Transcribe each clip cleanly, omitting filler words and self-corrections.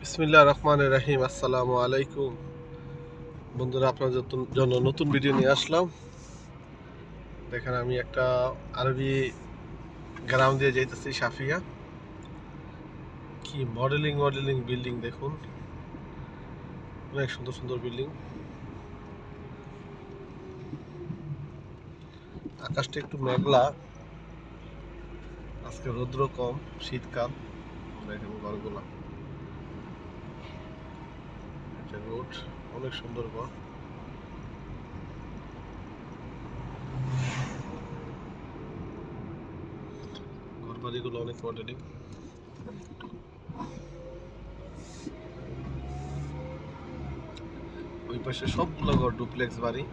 বিসমিল্লাহির রহমানির রহিম। আসসালামু আলাইকুম বন্ধুরা, আপনাদের জন্য নতুন ভিডিও নিয়ে আসলাম। দেখেন, আমি একটা আরবি গ্রাম দিয়ে যাইতেছি, সাফিয়া। কি মডেলিং বিল্ডিং দেখুন, অনেক সুন্দর সুন্দর বিল্ডিং। আকাশটা একটু মেঘলা, আজকে রৌদ্র কম, শীতকাল। দেখেন ঘরগুলা, এটা রোড, অনেক সুন্দর ঘর। ঘর বাড়িগুলো অনেক মডেলিং। ওই পাশে সবগুলো ঘর ডুপ্লেক্স বাড়ি,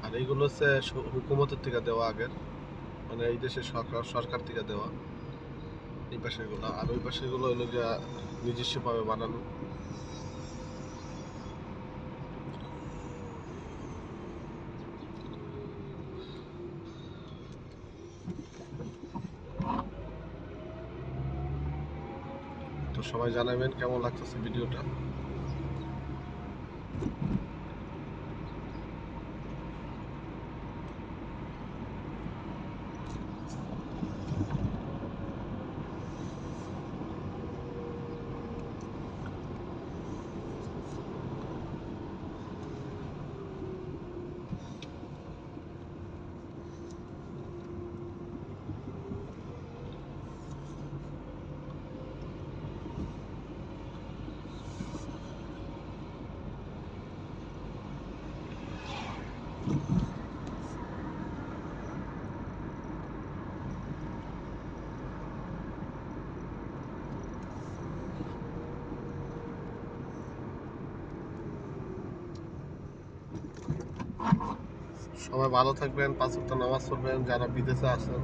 আর এইগুলো হচ্ছে হুকুমতের থেকে দেওয়া আগের, মানে এই দেশের সরকার থেকে দেওয়া। এই পাশের গুলো, আর ওই পাশের গুলো হলো গিয়া নিজস্ব ভাবে বানানো। তো সবাই জানাবেন কেমন লাগতেছে ভিডিওটা। সবাই ভালো থাকবেন, 5 ওয়াক্ত নামাজ পড়বেন। যারা বিদেশে আছেন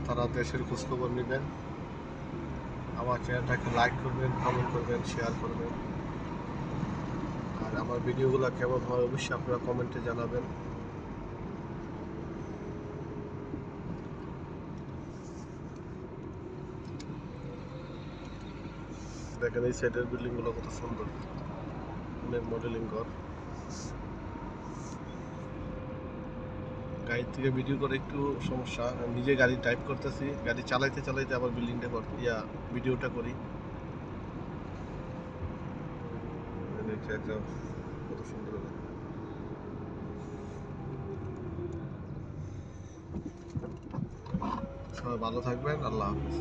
তারা দেশের খোঁজখবর নেবেন। আমার চ্যানেলটাকে লাইক করবেন, কমেন্ট করবেন, শেয়ার করবেন। আর আমার ভিডিওগুলো কেমন হয় অবশ্যই আপনারা কমেন্টে জানাবেন। দেখেন এই সাইডের বিল্ডিংগুলো কত সুন্দর, অনেক মডেলিং ঘর। গাড়ি থেকে ভিডিও করে একটু সমস্যা, নিজে গাড়ি ড্রাইভ করতেছি, গাড়ি চালাইতে চালাইতে আবার বিল্ডিংটা ভিডিওটা করি। এটা একটা কত সুন্দর। সবাই ভালো থাকবেন, আল্লাহ হাফিজ।